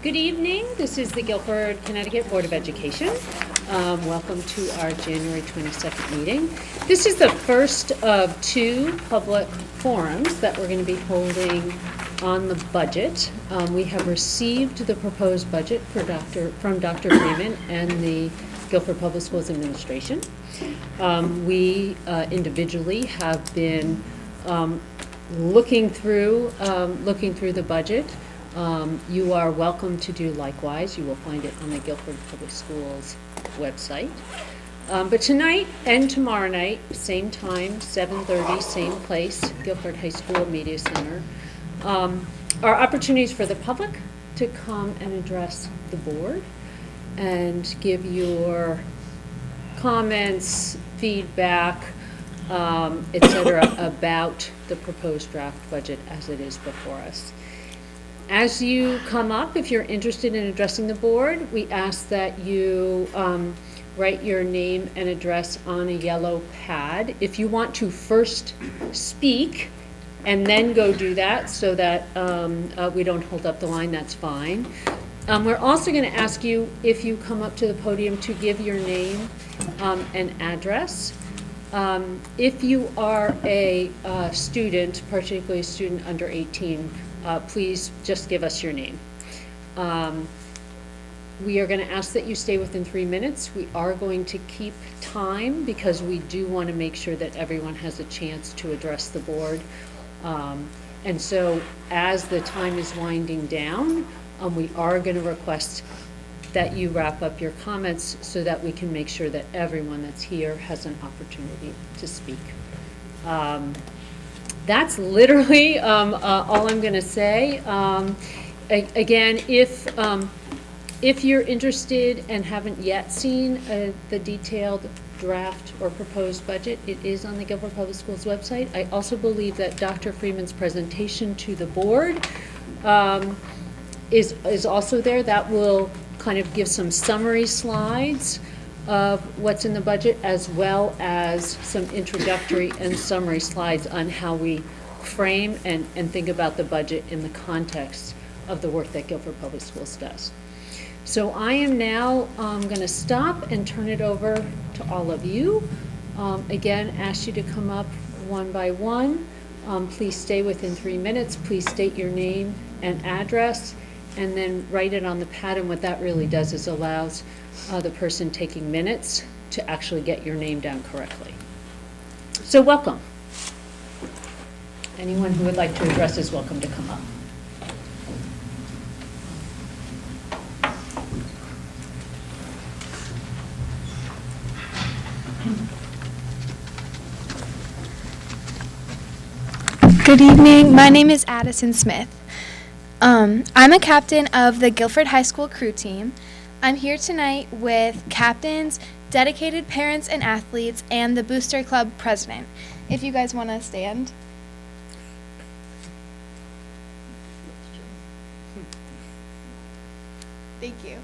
Good evening. This is the Guilford, Connecticut Board of Education. Welcome to our January 22nd meeting. This is the first of two public forums that we're going to be holding on the budget. We have received the proposed budget from Dr. Freeman and the Guilford Public Schools Administration. We individually have been looking through the budget. You are welcome to do likewise. You will find it on the Guilford Public Schools website. But tonight and tomorrow night, same time, 7:30, same place, Guilford High School Media Center, are opportunities for the public to come and address the board and give your comments, feedback, etc. about the proposed draft budget as it is before us. As you come up, if you're interested in addressing the board, we ask that you write your name and address on a yellow pad. If you want to first speak and then go do that so that we don't hold up the line, that's fine. We're also going to ask you, if you come up to the podium, to give your name and address. If you are a student, particularly a student under 18, please just give us your name. We are going to ask that you stay within 3 minutes. We are going to keep time because we do want to make sure that everyone has a chance to address the board. And so as the time is winding down, we are going to request that you wrap up your comments so that we can make sure that everyone that's here has an opportunity to speak. That's literally all I'm going to say. Again, if you're interested and haven't yet seen the detailed draft or proposed budget, it is on the Guilford Public Schools website. I also believe that Dr. Freeman's presentation to the board is also there. That will kind of give some summary slides of what's in the budget, as well as some introductory and summary slides on how we frame and think about the budget in the context of the work that Guilford Public Schools does. So I am now going to stop and turn it over to all of you. Again, ask you to come up one by one. Please stay within 3 minutes. Please state your name and address, and then write it on the pad. And what that really does is allows the person taking minutes to actually get your name down correctly. So welcome. Anyone who would like to address is welcome to come up. Good evening. My name is Addison Smith. I'm a captain of the Guilford High School crew team. I'm here tonight with captains, dedicated parents and athletes, and the Booster Club president. If you guys want to stand. Thank you.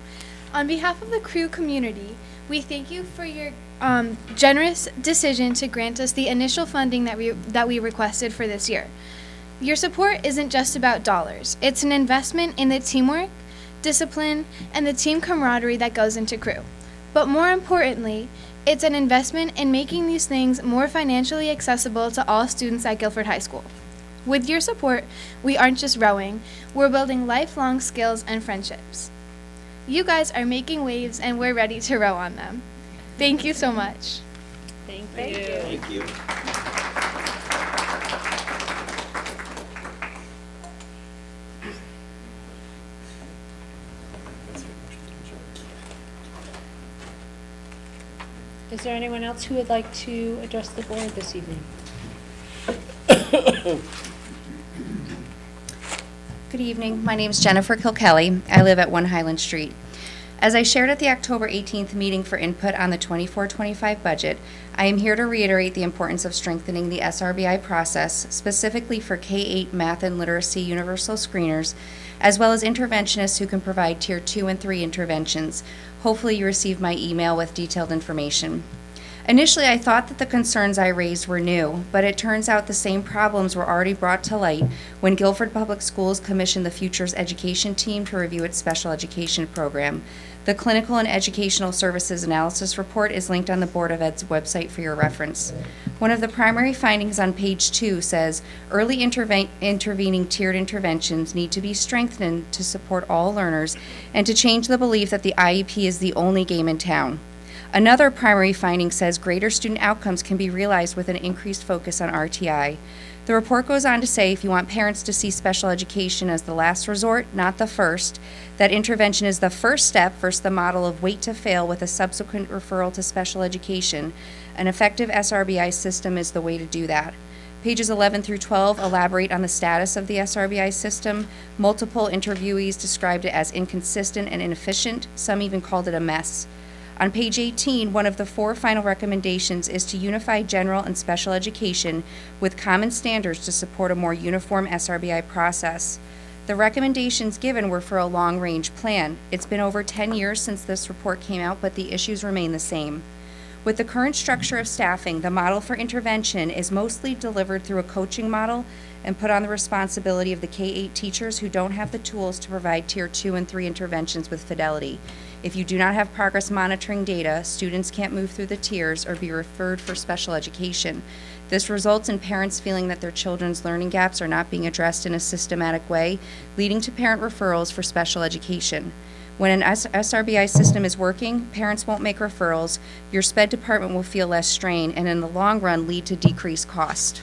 On behalf of the crew community, we thank you for your generous decision to grant us the initial funding that we requested for this year. Your support isn't just about dollars. It's an investment in the teamwork, discipline, and the team camaraderie that goes into crew. But more importantly, it's an investment in making these things more financially accessible to all students at Guilford High School. With your support, we aren't just rowing, we're building lifelong skills and friendships. You guys are making waves, and we're ready to row on them. Thank you so much. Thank you. Thank you. Is there anyone else who would like to address the board this evening? Good evening. My name is Jennifer Kil Kelly. I live at 1 Highland Street. As I shared at the October 18th meeting for input on the 24-25 budget, I am here to reiterate the importance of strengthening the SRBI process, specifically for K-8 math and literacy universal screeners, as well as interventionists who can provide Tier 2 and 3 interventions. Hopefully you received my email with detailed information. Initially, I thought that the concerns I raised were new, but it turns out the same problems were already brought to light when Guilford Public Schools commissioned the Futures Education Team to review its special education program. The Clinical and Educational Services Analysis Report is linked on the Board of Ed's website for your reference. One of the primary findings on page 2 says, early intervening tiered interventions need to be strengthened to support all learners and to change the belief that the IEP is the only game in town. Another primary finding says greater student outcomes can be realized with an increased focus on RTI. The report goes on to say if you want parents to see special education as the last resort, not the first, that intervention is the first step versus the model of wait to fail with a subsequent referral to special education, an effective SRBI system is the way to do that. Pages 11 through 12 elaborate on the status of the SRBI system. Multiple interviewees described it as inconsistent and inefficient. Some even called it a mess. On page 18, one of the 4 final recommendations is to unify general and special education with common standards to support a more uniform SRBI process. The recommendations given were for a long-range plan. It's been over 10 years since this report came out, but the issues remain the same. With the current structure of staffing, the model for intervention is mostly delivered through a coaching model and put on the responsibility of the K-8 teachers who don't have the tools to provide Tier 2 and 3 interventions with fidelity. If you do not have progress monitoring data, students can't move through the tiers or be referred for special education. This results in parents feeling that their children's learning gaps are not being addressed in a systematic way, leading to parent referrals for special education. When an SRBI system is working, parents won't make referrals, your SPED department will feel less strain, and in the long run lead to decreased cost.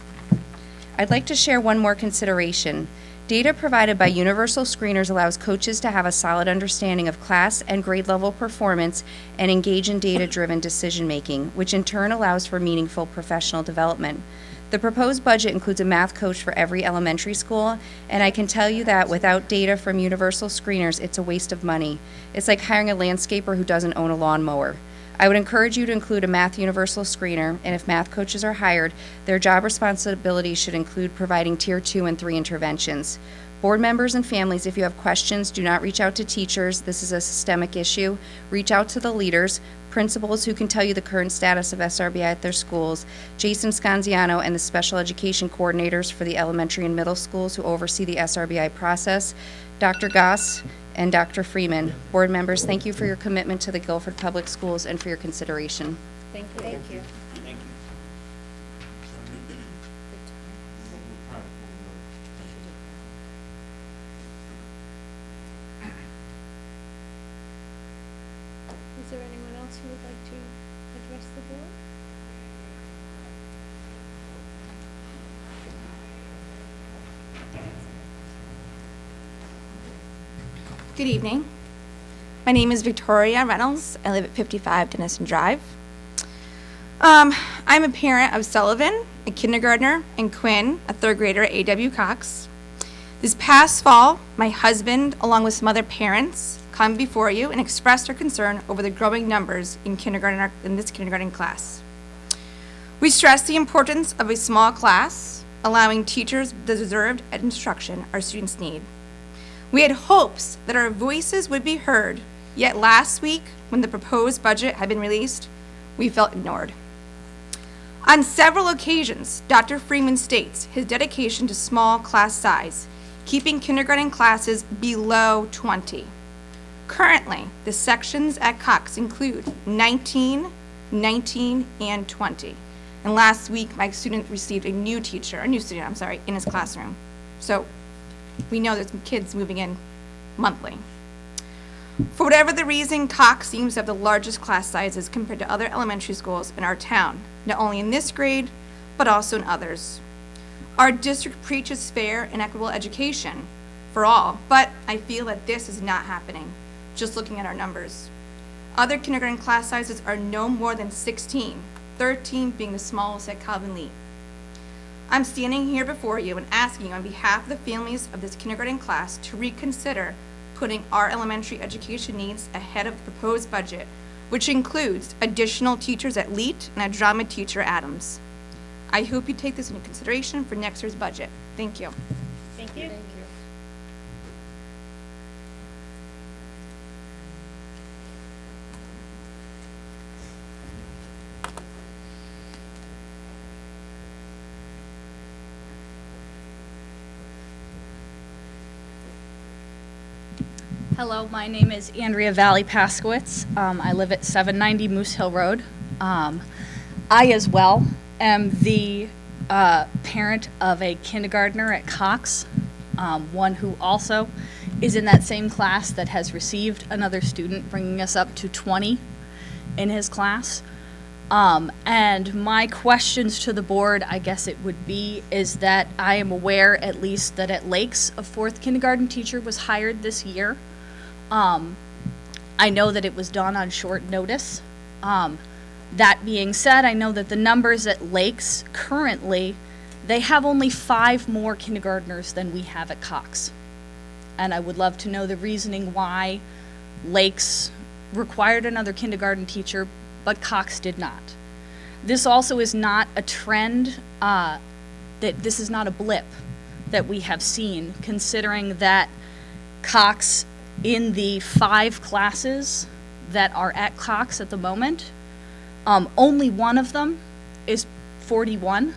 I'd like to share one more consideration. Data provided by universal screeners allows coaches to have a solid understanding of class and grade level performance and engage in data-driven decision-making, which in turn allows for meaningful professional development. The proposed budget includes a math coach for every elementary school, and I can tell you that without data from universal screeners, it's a waste of money. It's like hiring a landscaper who doesn't own a lawnmower. I would encourage you to include a math universal screener, and if math coaches are hired, their job responsibilities should include providing Tier 2 and 3 interventions. Board members and families, if you have questions, do not reach out to teachers. This is a systemic issue. Reach out to the leaders, principals who can tell you the current status of SRBI at their schools, Jason Scanziano and the special education coordinators for the elementary and middle schools who oversee the SRBI process, Dr. Goss, and Dr. Freeman. Board members, thank you for your commitment to the Guilford Public Schools and for your consideration. Thank you. Thank you. Is there anyone else who would like to address the board? Good evening. My name is Victoria Reynolds. I live at 55 Denison Drive. I'm a parent of Sullivan, a kindergartner, and Quinn, a third grader at A.W. Cox. This past fall, my husband, along with some other parents, come before you and expressed their concern over the growing numbers in this kindergarten class. We stress the importance of a small class, allowing teachers the deserved instruction our students need. We had hopes that our voices would be heard, yet last week, when the proposed budget had been released, we felt ignored. On several occasions, Dr. Freeman states his dedication to small class size, keeping kindergarten classes below 20. Currently, the sections at Cox include 19, 19, and 20. And last week, my student received a new student, in his classroom. So we know there's some kids moving in monthly. For whatever the reason, Cox seems to have the largest class sizes compared to other elementary schools in our town, not only in this grade, but also in others. Our district preaches fair and equitable education for all, but I feel that this is not happening, just looking at our numbers. Other kindergarten class sizes are no more than 16, 13 being the smallest at Galvin Lee. I'm standing here before you and asking on behalf of the families of this kindergarten class to reconsider putting our elementary education needs ahead of the proposed budget, which includes additional teachers at LEAT and a drama teacher at Adams. I hope you take this into consideration for next year's budget. Thank you. Thank you. Thank you. Hello, my name is Andrea Valley Paskowitz. I live at 790 Moose Hill Road. I, as well, am the parent of a kindergartner at Cox, one who also is in that same class that has received another student, bringing us up to 20 in his class. And my questions to the board, I guess it would be, is that I am aware at least that at Lakes, a fourth kindergarten teacher was hired this year. I know that it was done on short notice. That being said, I know that the numbers at Lakes currently, they have only 5 more kindergartners than we have at Cox. And I would love to know the reasoning why Lakes required another kindergarten teacher, but Cox did not. This also is not a trend, that this is not a blip that we have seen, considering that Cox, in the 5 classes that are at Cox at the moment, only one of them is 41.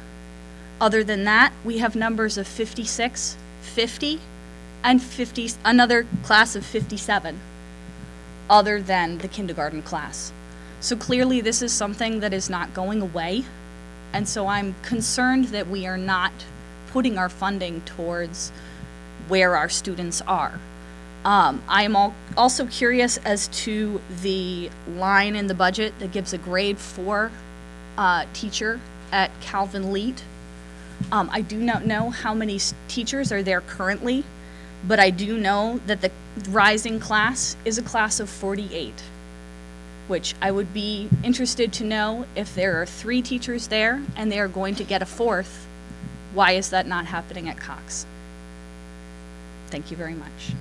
Other than that, we have numbers of 56, 50, and 50, another class of 57, other than the kindergarten class. So clearly this is something that is not going away, and so I'm concerned that we are not putting our funding towards where our students are. I am also curious as to the line in the budget that gives a grade 4 teacher at Calvin Leet. I do not know how many teachers are there currently, but I do know that the rising class is a class of 48, which I would be interested to know if there are 3 teachers there and they are going to get a 4th, why is that not happening at Cox? Thank you very much.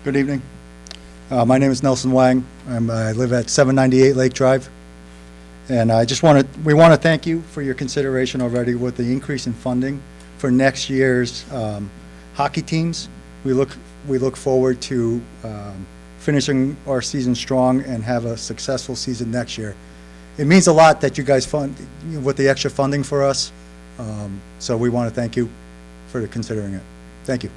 Good evening. My name is Nelson Wang. I live at 798 Lake Drive. And we want to thank you for your consideration already with the increase in funding for next year's hockey teams. We look forward to finishing our season strong and have a successful season next year. It means a lot that you guys fund with the extra funding for us. So we want to thank you for considering it. Thank you.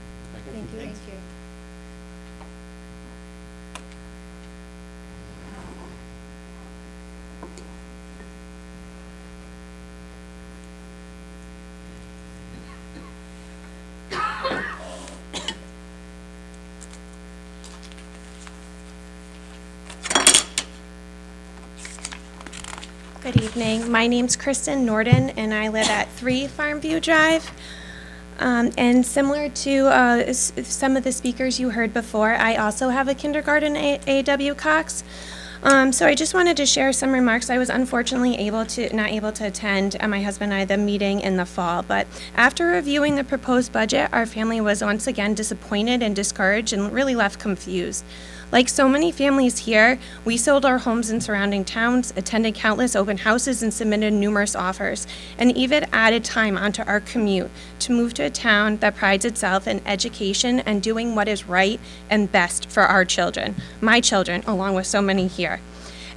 Good evening. My name's Kristen Nordon, and I live at 3 Farmview Drive. And similar to some of the speakers you heard before, I also have a kindergarten A.W. Cox. So I just wanted to share some remarks. I was unfortunately not able to attend, my husband and I, the meeting in the fall. But after reviewing the proposed budget, our family was once again disappointed and discouraged and really left confused. Like so many families here, we sold our homes in surrounding towns, attended countless open houses, and submitted numerous offers, and even added time onto our commute to move to a town that prides itself in education and doing what is right and best for our children, my children, along with so many here.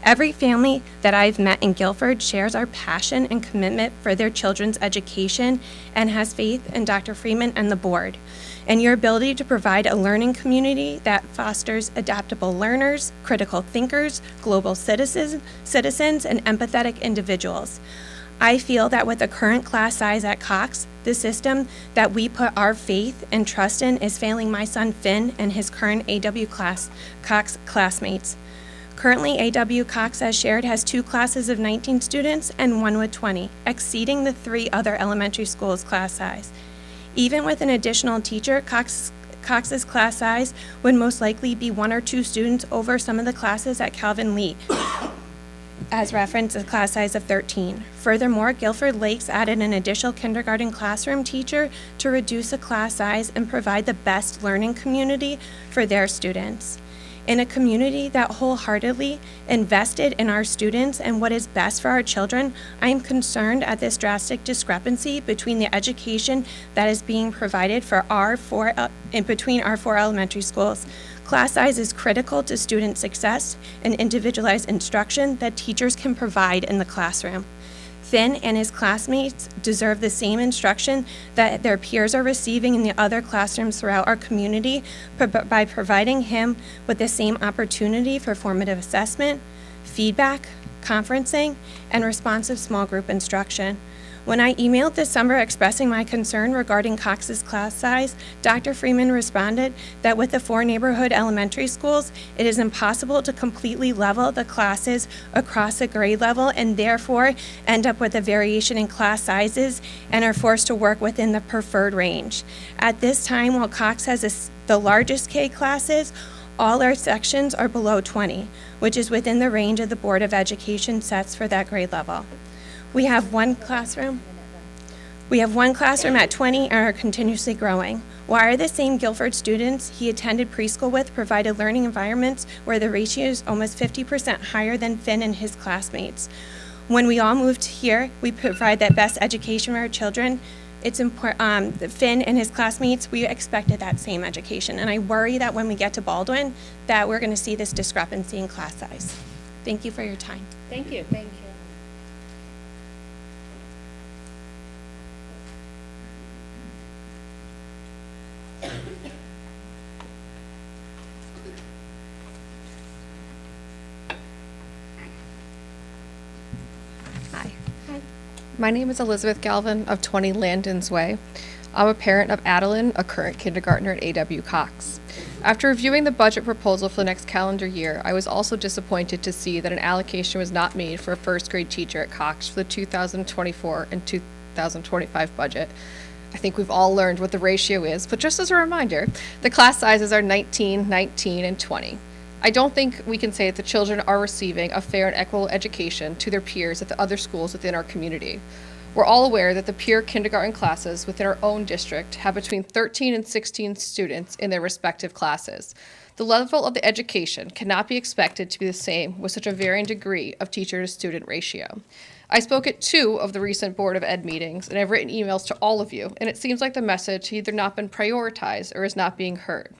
Every family that I've met in Guilford shares our passion and commitment for their children's education and has faith in Dr. Freeman and the board, and your ability to provide a learning community that fosters adaptable learners, critical thinkers, global citizens, and empathetic individuals. I feel that with the current class size at Cox, the system that we put our faith and trust in is failing my son Finn and his current A.W. Cox classmates. Currently, A.W. Cox, as shared, has 2 classes of 19 students and 1 with 20, exceeding the 3 other elementary schools' class size. Even with an additional teacher, Cox's class size would most likely be 1 or 2 students over some of the classes at Calvin Lee, as referenced a class size of 13. Furthermore, Guilford Lakes added an additional kindergarten classroom teacher to reduce the class size and provide the best learning community for their students. In a community that wholeheartedly invested in our students and what is best for our children, I am concerned at this drastic discrepancy between the education that is being provided for between our 4 elementary schools. Class size is critical to student success and individualized instruction that teachers can provide in the classroom. Finn and his classmates deserve the same instruction that their peers are receiving in the other classrooms throughout our community by providing him with the same opportunity for formative assessment, feedback, conferencing, and responsive small group instruction. When I emailed this summer expressing my concern regarding Cox's class size, Dr. Freeman responded that with the 4 neighborhood elementary schools, it is impossible to completely level the classes across a grade level and therefore end up with a variation in class sizes and are forced to work within the preferred range. At this time, while Cox has the largest K classes, all our sections are below 20, which is within the range of the Board of Education sets for that grade level. We have one classroom at 20 and are continuously growing. Why are the same Guilford students he attended preschool with provided learning environments where the ratio is almost 50% higher than Finn and his classmates? When we all moved here, we provide that best education for our children. It's important. Finn and his classmates, we expected that same education, and I worry that when we get to Baldwin, that we're going to see this discrepancy in class size. Thank you for your time. Thank you. Thank you. Hi. My name is Elizabeth Galvin of 20 Landon's Way. I'm a parent of Adeline, a current kindergartner at A.W. Cox. After reviewing the budget proposal for the next calendar year, I was also disappointed to see that an allocation was not made for a first grade teacher at Cox for the 2024 and 2025 budget. I think we've all learned what the ratio is, but just as a reminder, the class sizes are 19, 19, and 20. I don't think we can say that the children are receiving a fair and equitable education to their peers at the other schools within our community. We're all aware that the peer kindergarten classes within our own district have between 13 and 16 students in their respective classes. The level of the education cannot be expected to be the same with such a varying degree of teacher-to-student ratio. I spoke at 2 of the recent Board of Ed meetings, and I've written emails to all of you, and it seems like the message has either not been prioritized or is not being heard.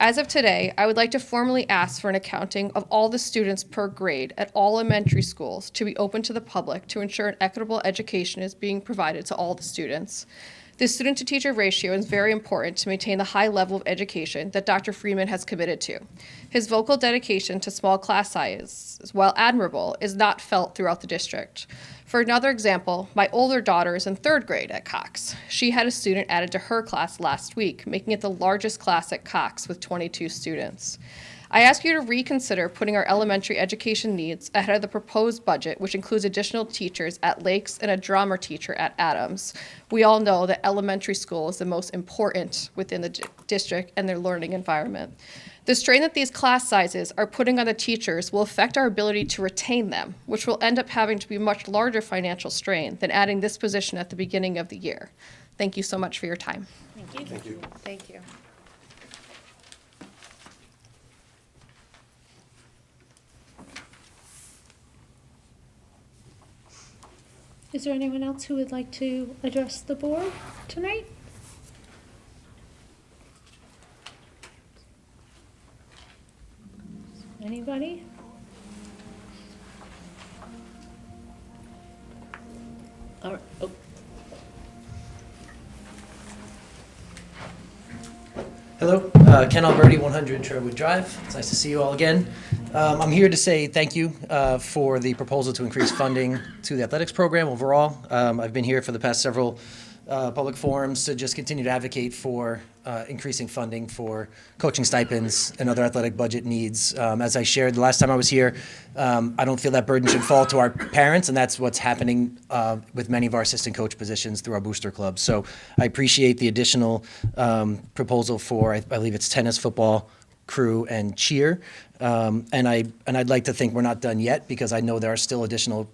As of today, I would like to formally ask for an accounting of all the students per grade at all elementary schools to be open to the public to ensure an equitable education is being provided to all the students. This student-to-teacher ratio is very important to maintain the high level of education that Dr. Freeman has committed to. His vocal dedication to small class sizes, while admirable, is not felt throughout the district. For another example, my older daughter is in 3rd grade at Cox. She had a student added to her class last week, making it the largest class at Cox with 22 students. I ask you to reconsider putting our elementary education needs ahead of the proposed budget, which includes additional teachers at Lakes and a drama teacher at Adams. We all know that elementary school is the most important within the district and their learning environment. The strain that these class sizes are putting on the teachers will affect our ability to retain them, which will end up having to be a much larger financial strain than adding this position at the beginning of the year. Thank you so much for your time. Thank you. Thank you. Thank you. Is there anyone else who would like to address the board tonight? Anybody? All right. Oh. Hello, Ken Alberti, 100 Sherwood Drive. It's nice to see you all again. I'm here to say thank you for the proposal to increase funding to the athletics program overall. I've been here for the past several public forums to just continue to advocate for increasing funding for coaching stipends and other athletic budget needs. As I shared the last time I was here, I don't feel that burden should fall to our parents, and that's what's happening with many of our assistant coach positions through our booster clubs. So I appreciate the additional proposal for, I believe it's tennis, football, crew, and cheer. And I'd like to think we're not done yet, because I know there are still additional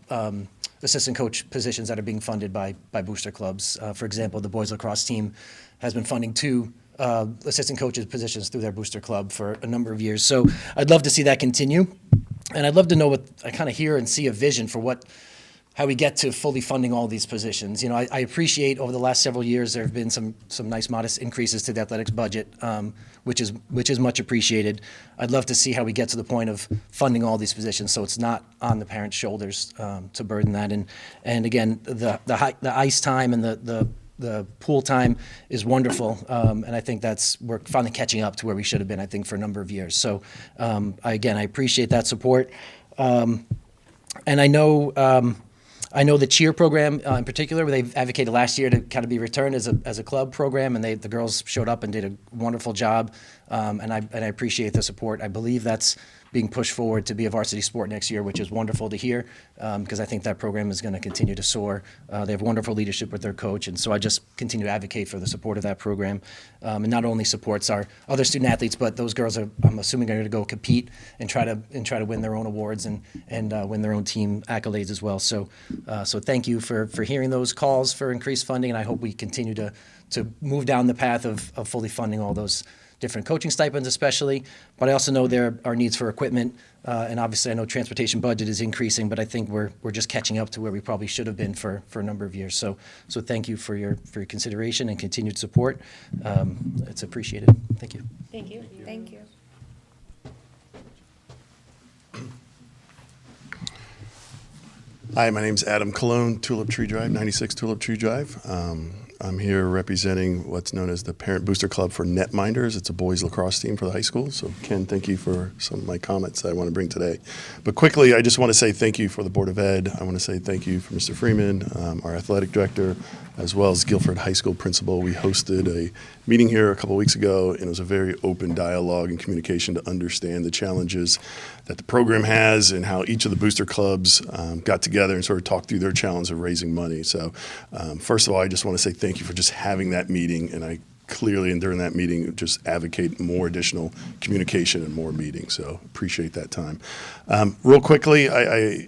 assistant coach positions that are being funded by booster clubs. For example, the boys lacrosse team has been funding 2 assistant coaches positions through their booster club for a number of years. So I'd love to see that continue. And I'd love to know what I kind of hear and see a vision for how we get to fully funding all these positions. You know, I appreciate over the last several years there have been some nice modest increases to the athletics budget, which is much appreciated. I'd love to see how we get to the point of funding all these positions so it's not on the parents' shoulders to burden that. And again, the ice time and the pool time is wonderful, and I think we're finally catching up to where we should have been, I think, for a number of years. So I appreciate that support. And I know the cheer program in particular, they advocated last year to kind of be returned as a club program, and the girls showed up and did a wonderful job, and I appreciate the support. I believe that's being pushed forward to be a varsity sport next year, which is wonderful to hear, because I think that program is going to continue to soar. They have wonderful leadership with their coach, and so I just continue to advocate for the support of that program. And not only supports our other student athletes, but those girls are, I'm assuming, going to go compete and try to win their own awards and win their own team accolades as well. So thank you for hearing those calls for increased funding, and I hope we continue to move down the path of fully funding all those different coaching stipends especially, but I also know there are needs for equipment, and obviously I know transportation budget is increasing, but I think we're just catching up to where we probably should have been for a number of years. So thank you for your consideration and continued support. It's appreciated. Thank you. Thank you. Thank you. Hi, my name's Adam Cologne, Tulip Tree Drive, 96 Tulip Tree Drive. I'm here representing what's known as the Parent Booster Club for Netminders. It's a boys lacrosse team for the high school. So Ken, thank you for some of my comments I want to bring today. But quickly, I just want to say thank you for the Board of Ed. I want to say thank you for Mr. Freeman, our athletic director, as well as Guilford High School principal. We hosted a meeting here a couple weeks ago, and it was a very open dialogue and communication to understand the challenges that the program has and how each of the booster clubs got together and sort of talked through their challenge of raising money. So first of all, I just want to say thank you for just having that meeting, and I clearly, and during that meeting, just advocate more additional communication and more meetings. So appreciate that time. Real quickly, I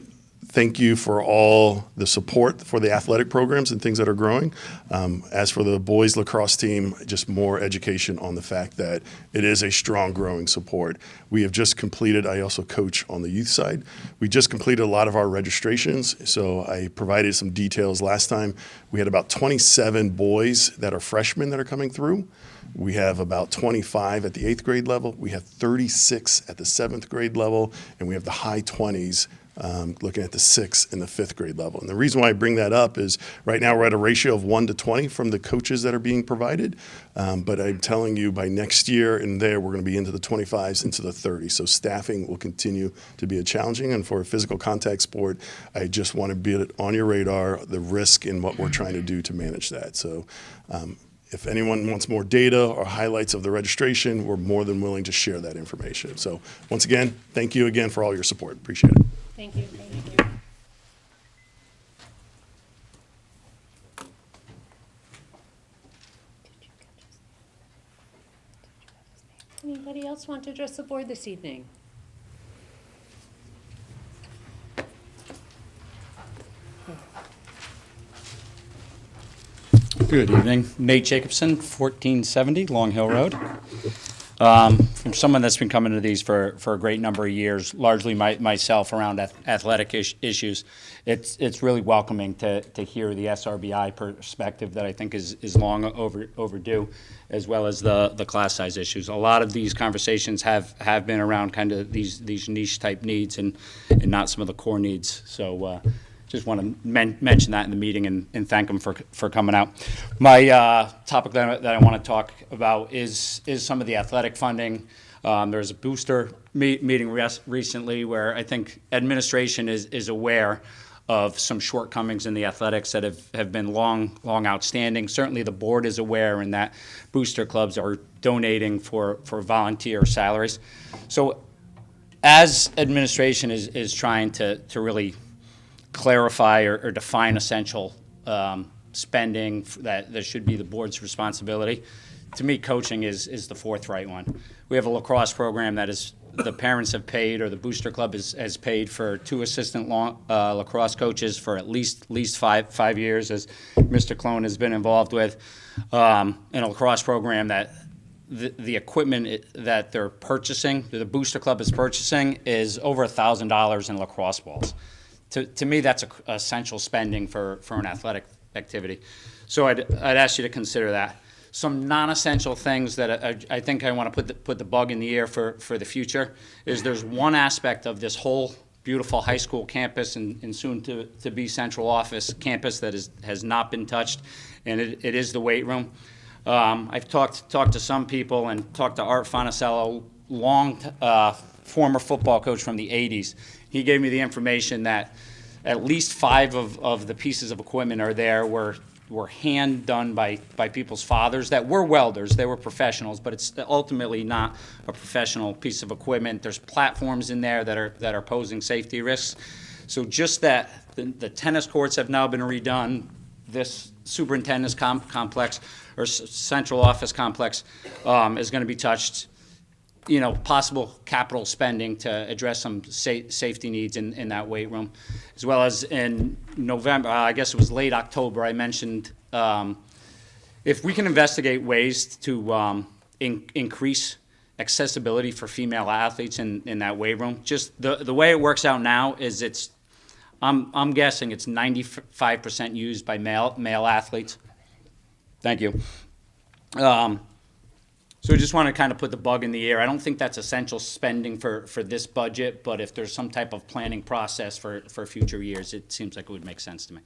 thank you for all the support for the athletic programs and things that are growing. As for the boys lacrosse team, just more education on the fact that it is a strong growing support. We have just completed, I also coach on the youth side. We just completed a lot of our registrations, so I provided some details last time. We had about 27 boys that are freshmen that are coming through. We have about 25 at the 8th grade level. We have 36 at the 7th grade level, and we have the high 20s looking at the 6th and the 5th grade level. And the reason why I bring that up is right now we're at a ratio of 1 to 20 from the coaches that are being provided. But I'm telling you, by next year and there, we're going to be into the 25s, into the 30s. So staffing will continue to be a challenging. And for a physical contact sport, I just want to be on your radar, the risk and what we're trying to do to manage that. So if anyone wants more data or highlights of the registration, we're more than willing to share that information. So once again, thank you again for all your support. Appreciate it. Thank you. Thank you. Anybody else want to address the board this evening? Good evening. Nate Jacobson, 1470 Long Hill Road. From someone that's been coming to these for a great number of years, largely myself around athletic issues, it's really welcoming to hear the SRBI perspective that I think is long overdue, as well as the class size issues. A lot of these conversations have been around kind of these niche type needs and not some of the core needs. So just want to mention that in the meeting and thank them for coming out. My topic that I want to talk about is some of the athletic funding. There's a booster meeting recently where I think administration is aware of some shortcomings in the athletics that have been long outstanding. Certainly the board is aware, and that booster clubs are donating for volunteer salaries. So as administration is trying to really clarify or define essential spending that should be the board's responsibility, to me, coaching is the forthright one. We have a lacrosse program that is the parents have paid, or the booster club has paid for 2 assistant lacrosse coaches for at least 5 years, as Mr. Cologne has been involved with, in a lacrosse program that the equipment that they're purchasing, the Booster Club is purchasing, is over $1,000 in lacrosse balls. To me, that's essential spending for an athletic activity. So I'd ask you to consider that. Some non-essential things that I think I want to put the bug in the air for the future is there's one aspect of this whole beautiful high school campus and soon to be central office campus that has not been touched, and it is the weight room. I've talked to some people and talked to Art Fonicello, former football coach from the 80s. He gave me the information that at least 5 of the pieces of equipment are there were hand done by people's fathers that were welders. They were professionals, but it's ultimately not a professional piece of equipment. There's platforms in there that are posing safety risks. So just that the tennis courts have now been redone. This superintendent's complex or central office complex is going to be touched. Possible capital spending to address some safety needs in that weight room, as well as in November, I guess it was late October, I mentioned if we can investigate ways to increase accessibility for female athletes in that weight room. Just the way it works out now is I'm guessing it's 95% used by male athletes. Thank you. So we just want to kind of put the bug in the air. I don't think that's essential spending for this budget, but if there's some type of planning process for future years, it seems like it would make sense to me.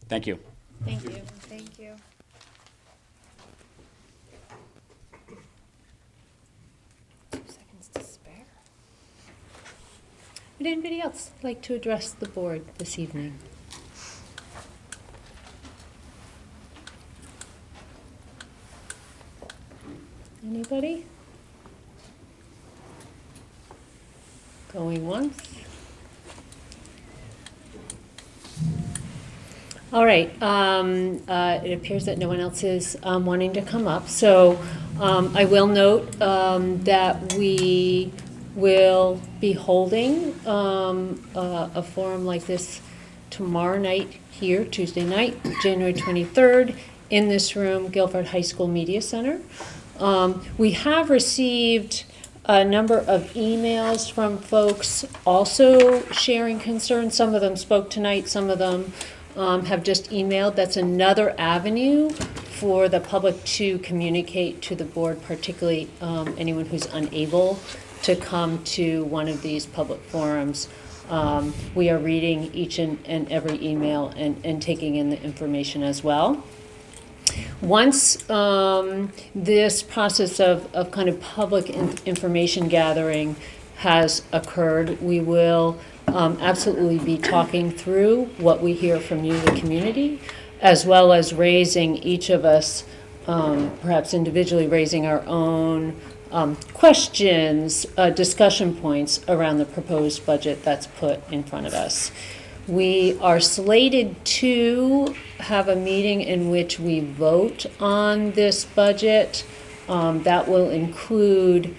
Thank you. Thank you. Thank you. 2 seconds to spare. Would anybody else like to address the board this evening? Anybody? Going once? All right, it appears that no one else is wanting to come up. So I will note that we will be holding a forum like this tomorrow night here, Tuesday night, January 23rd, in this room, Guilford High School Media Center. We have received a number of emails from folks also sharing concerns. Some of them spoke tonight, some of them have just emailed. That's another avenue for the public to communicate to the board, particularly anyone who's unable to come to one of these public forums. We are reading each and every email and taking in the information as well. Once this process of kind of public information gathering has occurred, we will absolutely be talking through what we hear from you, the community, as well as raising each of us, perhaps individually raising our own questions, discussion points around the proposed budget that's put in front of us. We are slated to have a meeting in which we vote on this budget. That will include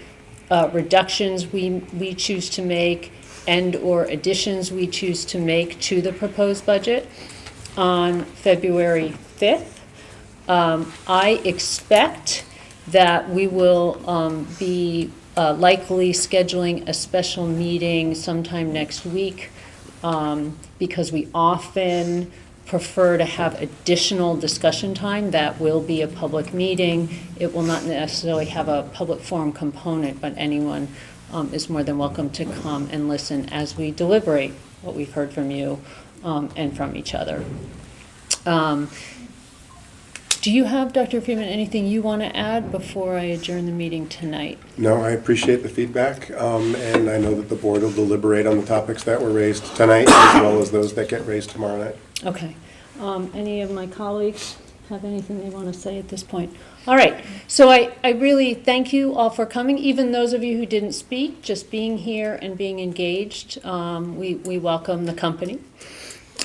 reductions we choose to make and/or additions we choose to make to the proposed budget on February 5th. I expect that we will be likely scheduling a special meeting sometime next week because we often prefer to have additional discussion time. That will be a public meeting. It will not necessarily have a public forum component, but anyone is more than welcome to come and listen as we deliberate what we've heard from you and from each other. Do you have, Dr. Freeman, anything you want to add before I adjourn the meeting tonight? No, I appreciate the feedback, and I know that the board will deliberate on the topics that were raised tonight as well as those that get raised tomorrow night. Okay. Any of my colleagues have anything they want to say at this point? All right. So I really thank you all for coming, even those of you who didn't speak, just being here and being engaged. We welcome the company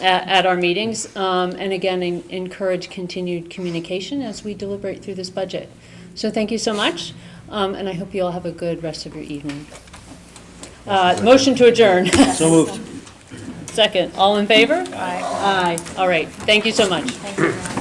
at our meetings, and again, encourage continued communication as we deliberate through this budget. So thank you so much, and I hope you all have a good rest of your evening. Motion to adjourn. So moved. Second. All in favor? Aye. Aye. All right. Thank you so much. Thank you.